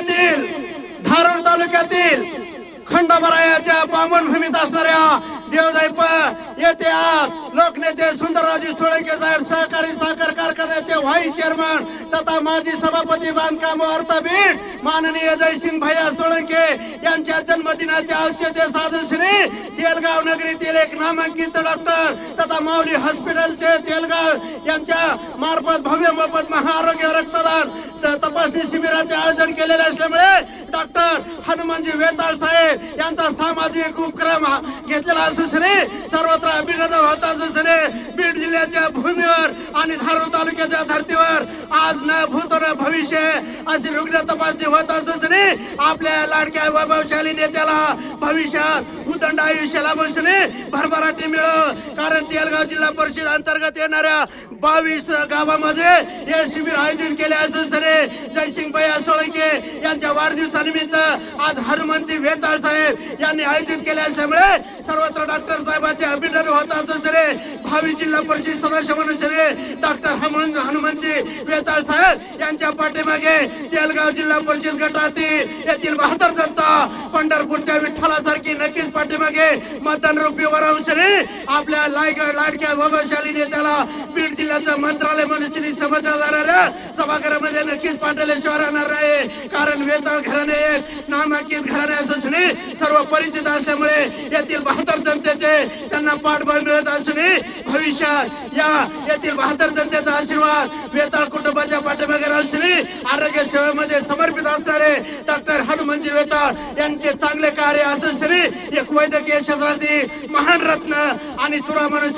जिल्ह्यातील धारूर तालुक्यातील खंडोबारायाच्या पावनभूमीत असणाऱ्या देवदाईप येथे आज लोकनेते सुंदरराजे सोळंके साहेब सहकारी साखर कारखान्याचे व्हाईस चेअरमन तथा माजी सभापती बांधकाम व अर्थबीड माननीय जयसिंग भैया सोळंके यांच्या जन्मदिनाचे औचित्य साधून श्री तेलगाव नगरीतील एक नामांकित डॉक्टर तथा माऊली हॉस्पिटलचे तेलगाव यांच्या मार्फत भव्य मोफत महाआरोग्य रक्तदान तपासणी शिबिराचे आयोजन केलेले असल्यामुळे डॉक्टर हनुमानजी वेताळ साहेब यांचा सामाजिक उपक्रम घेतलेला असून सर्वत्र अभिनंदन होत असून बीड जिल्ह्याच्या भूमीवर आणि धारूर तालुक्याच्या धर्तीवर आज न भूत न भविष्य अशी रुग्ण तपासणी होत असून आपल्या लाडक्या वैभवशाली नेत्याला भविष्यात उदंड आयुष्य लाभून भरभराटी मिळो, कारण तेलगाव जिल्हा परिषद अंतर्गत येणाऱ्या 22 गावामध्ये हे शिबिर आयोजित केले असून जयसिंग भैया सोळंके यांच्या वाढदिवसानिमित्त आज हनुमंती वेताळ साहेब यांनी आयोजित केले असल्यामुळे सर्वत्र डॉक्टर साहेबांचे अभिनंदन होत असून भावी जिल्हा परिषद सदस्य म्हणून डॉक्टर हनुमंती वेताळ साहेब यांच्या पाठीमागे तेलगाव जिल्हा परिषद गटातील येथील 72 जनता पंढरपूरच्या विठ्ठलासारखी नक्कीच पाठीमागे मतदान रूपी वरावून आपल्या लाडक्या वैभवशाली नेत्याला बीड जिल्ह्याचं मंत्रालय म्हणून समजल्या जाणाऱ्या सभागृहामध्ये नक्कीच पाठवल्याशिवाय राहणार आहे, कारण वेताळ घराणे एक नामांकित घराणे असून सर्व परिचित असल्यामुळे येथील 72 जनतेचे त्यांना पाठबळ मिळत असून भविष्यात येथील 72 जनतेचा आशीर्वाद वेताळ कुटुंबाच्या पाठीमागे राहून आरोग्य सेवेमध्ये समर्पित असणारे डॉक्टर हनुमंजी वेताळ यांचे चांगले कार्य असून एक वैद्यकीय क्षेत्रातील महान रत्न आणि तुरा म्हणून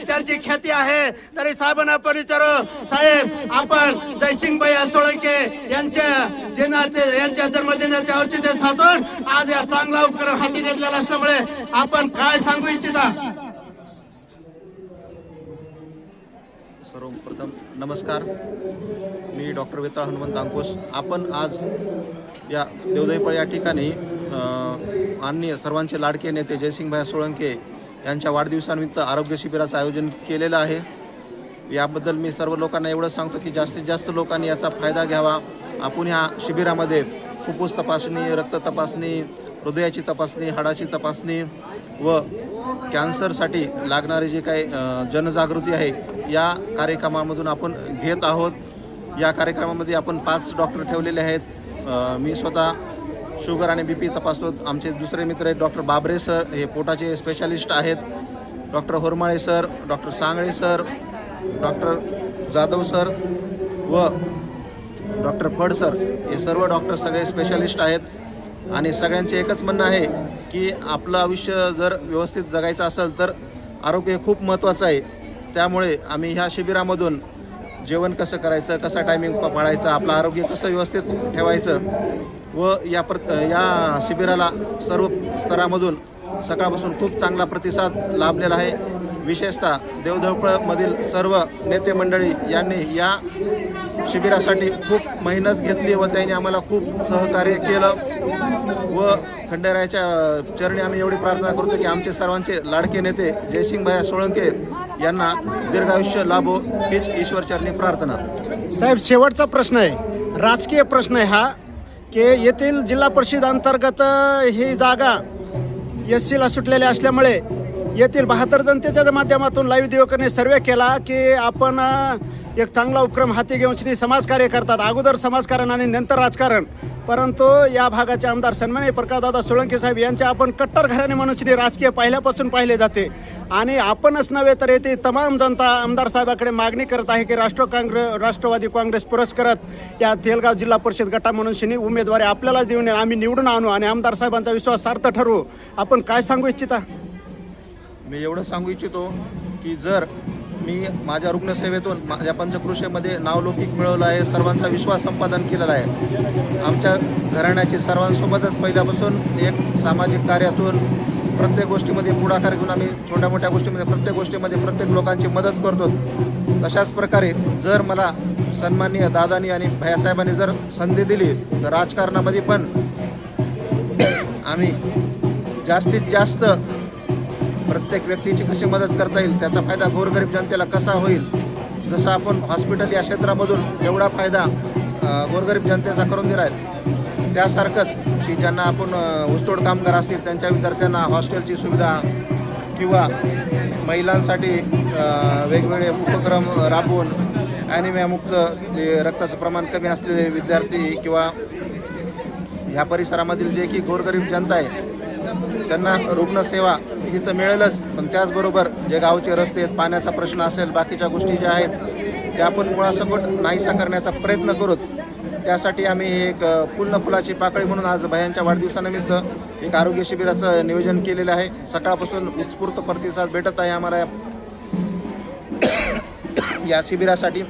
त्यांची ख्याती आहे. तरी साहेबांना परिचारो साहेब, आपण जयसिंग भैया सोळंके यांच्या जन्मदिनाचे औचित्य साधून आज या चांगला उपक्रम हाती घेतलेला असल्यामुळे आपण काय सांगू इच्छिता? सर्वप्रथम नमस्कार, मी डॉक्टर वेताळ हनुमंत अंकुश. आपण आज या देवदाईपळ या ठिकाणी माननीय सर्वांचे लाडके नेते जयसिंग भैया सोळंके यांच्या वाढदिवसानिमित्त आरोग्य शिबिराचं आयोजन केलेलं आहे. याबद्दल मी सर्व लोकांना एवढं सांगतो की जास्तीत जास्त लोकांनी याचा फायदा घ्यावा. आपण ह्या शिबिरामध्ये फुफ्फुस तपासणी, रक्त तपासणी, हृदयाची तपासणी, हाडाची तपासणी व कॅन्सरसाठी लागणारी जी काही जनजागृती आहे या कार्यक्रमामधून आपण घेत आहोत. या कार्यक्रमामध्ये आपण 5 डॉक्टर ठेवलेले आहेत. मी स्वतः शुगर आणि BP तपासतो. आमचे दुसरे मित्र आहेत डॉक्टर बाबरे सर, हे पोटाचे स्पेशालिस्ट आहेत. Doctor Hormale sir, doctor Sangle sir, doctor Jadhav sir व डॉक्टर फड सर, हे सर्व डॉक्टर सगळे स्पेशालिस्ट आहेत. आणि सगळ्यांचे एकच म्हणणं आहे की आपलं आयुष्य जर व्यवस्थित जगायचं असेल तर आरोग्य खूप महत्त्वाचं आहे. त्यामुळे आम्ही ह्या शिबिरामधून जेवण कसं करायचं, कसा टायमिंग पाळायचा, आपलं आरोग्य कसं व्यवस्थित ठेवायचं व या शिबिराला सर्व स्तरामधून सकाळपासून खूप चांगला प्रतिसाद लाभलेला आहे. विशेषतः देवदळपळमधील सर्व नेते मंडळी यांनी या शिबिरासाठी खूप मेहनत घेतली व त्यांनी आम्हाला खूप सहकार्य केलं व खंडेरायाच्या चरणी आम्ही एवढी प्रार्थना करतो की आमचे सर्वांचे लाडके नेते जयसिंग भैया सोळंके यांना दीर्घायुष्य लाभो हीच ईश्वरचरणी प्रार्थना. साहेब, शेवटचा प्रश्न आहे, राजकीय प्रश्न आहे हा, की येथील जिल्हा परिषद अंतर्गत ही जागा SCला सुटलेली असल्यामुळे येथील 72 जनतेच्या माध्यमातून लाईव्ह दिवकरने सर्वे केला की आपण एक चांगला उपक्रम हाती घेऊन समाजकार्य करतात, अगोदर समाजकारण आणि नंतर राजकारण. परंतु या भागाचे आमदार सन्माननीय प्रकाशदादा सोळंके साहेब यांचे आपण कट्टर घराणे म्हणून राजकीय पहिल्यापासून पाहिले जाते आणि आपणच नव्हे तर येथे तमाम जनता आमदार साहेबाकडे मागणी करत आहे की राष्ट्रवादी काँग्रेस पुरस्कृत या तेलगाव जिल्हा परिषद गटा म्हणून उमेदवारी आपल्याला देऊन आम्ही निवडून आणू आणि आमदार साहेबांचा विश्वास सार्थ ठरवू. आपण काय सांगू इच्छिता? मी एवढं सांगू इच्छितो की जर मी माझ्या रुग्णसेवेतून माझ्या पंचक्रोशीमध्ये नावलौकिक मिळवलं आहे, सर्वांचा विश्वास संपादन केलेला आहे. आमच्या घराण्याची सर्वांसोबतच पहिल्यापासून एक सामाजिक कार्यातून प्रत्येक गोष्टीमध्ये पुढाकार घेऊन आम्ही छोट्या मोठ्या गोष्टीमध्ये प्रत्येक गोष्टीमध्ये प्रत्येक लोकांची मदत करतो. तशाच प्रकारे जर मला सन्माननीय दादानी आणि भैयासाहेबांनी जर संधी दिली तर राजकारणामध्ये पण आम्ही जास्तीत जास्त प्रत्येक व्यक्तीची कशी मदत करता येईल, त्याचा फायदा गोरगरीब जनतेला कसा होईल, जसं आपण हॉस्पिटल या क्षेत्रामधून जेवढा फायदा गोरगरीब जनतेचा करून दिला आहे त्यासारखंच की ज्यांना आपण ऊसतोड कामगार असतील त्यांच्या विद्यार्थ्यांना हॉस्टेलची सुविधा किंवा महिलांसाठी वेगवेगळे उपक्रम राबवून ॲनिमियामुक्त जे रक्ताचं प्रमाण कमी असलेले विद्यार्थी किंवा ह्या परिसरामधील जे की गोरगरीब जनता आहे त्यांना रुग्णसेवा ही तर मिळेलच, पण त्याचबरोबर जे गावचे रस्ते आहेत, पाण्याचा प्रश्न असेल, बाकीच्या गोष्टी ज्या आहेत त्या आपण मुळासकट नाहीसा करण्याचा प्रयत्न करूत. त्यासाठी आम्ही एक फुल न फुलाची पाकळी म्हणून आज भयांच्या वाढदिवसानिमित्त एक आरोग्य शिबिराचं नियोजन केलेलं आहे. सकाळपासून उत्स्फूर्त प्रतिसाद भेटत आहे आम्हाला या शिबिरासाठी.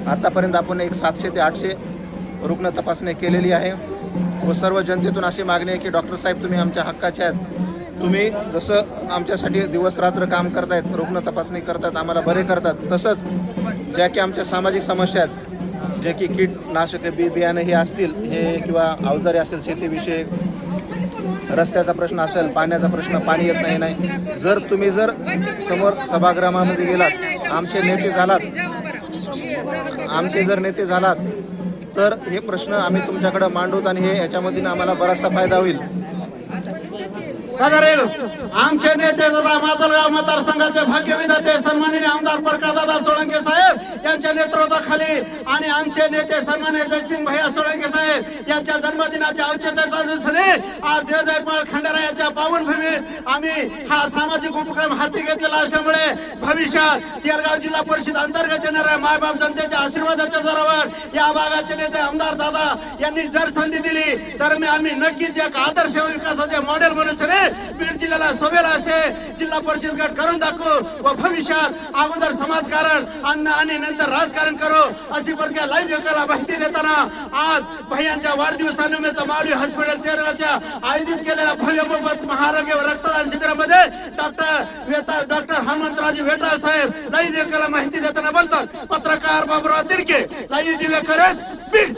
आतापर्यंत आपण एक 700 ते 800 रुग्ण तपासणी केलेली आहे व सर्व जनतेतून अशी मागणी आहे की डॉक्टर साहेब तुम्ही आमच्या हक्काचे आहेत. तुम्ही जसं आमच्यासाठी दिवस रात्र काम करतायत, रुग्ण तपासणी करतात, आम्हाला बरे करतात, तसंच ज्या की आमच्या सामाजिक समस्या आहेत, जे की कीटनाशके बियाणे हे असतील हे किंवा अवजारे असेल शेतीविषयक, रस्त्याचा प्रश्न असेल, पाण्याचा प्रश्न, पाणी येत नाही. जर तुम्ही समोर सभागृहामध्ये गेलात, आमचे नेते झालात तर हे प्रश्न आम्ही तुमच्याकडे मांडूत आणि हे याच्यामधून आम्हाला बराचसा फायदा होईल. साधारण आमचे नेते दादा माजलगाव मतदारसंघाचे भाग्यविधाते सन्माननीय आमदार प्रकाशदादा सोळंके साहेब यांच्या नेतृत्वाखाली आणि आमचे नेते सन्माननीय जयसिंग भैया सोळंके साहेब यांच्या जन्मदिनाच्या औचित्याच्या दिवशी आज देवदायपाळ खंडारायाच्या पावनभूमीत आम्ही हा सामाजिक उपक्रम हाती घेतलेला असल्यामुळे भविष्यात येरगाव जिल्हा परिषद अंतर्गत येणाऱ्या मायबाप जनतेच्या आशीर्वादाच्या जोरावर या भागाचे नेते आमदार दादा यांनी जर संधी दिली तर आम्ही नक्कीच एक आदर्श विकासाचे मॉडेल म्हणून बीड जिल्ह्याला सोबेला असे जिल्हा परिषद गट करून दाखवू व भविष्यात अगोदर समाजकारण आणि नंतर राजकारण करू अशी प्रक्रिया लाईव्ह माहिती देताना आज भैयांच्या वाढदिवसानिमित्त माऊली हॉस्पिटल तेरगावच्या आयोजित केलेल्या भव्य मोफत महाआरोग्य व रक्तदान शिबिरामध्ये डॉक्टर हनुमंतराजी वेटाळ साहेब लाईव्ह माहिती देताना बोलतात. पत्रकार बाबुराव तिरके, लाईव्ह दिवेकरच बीड.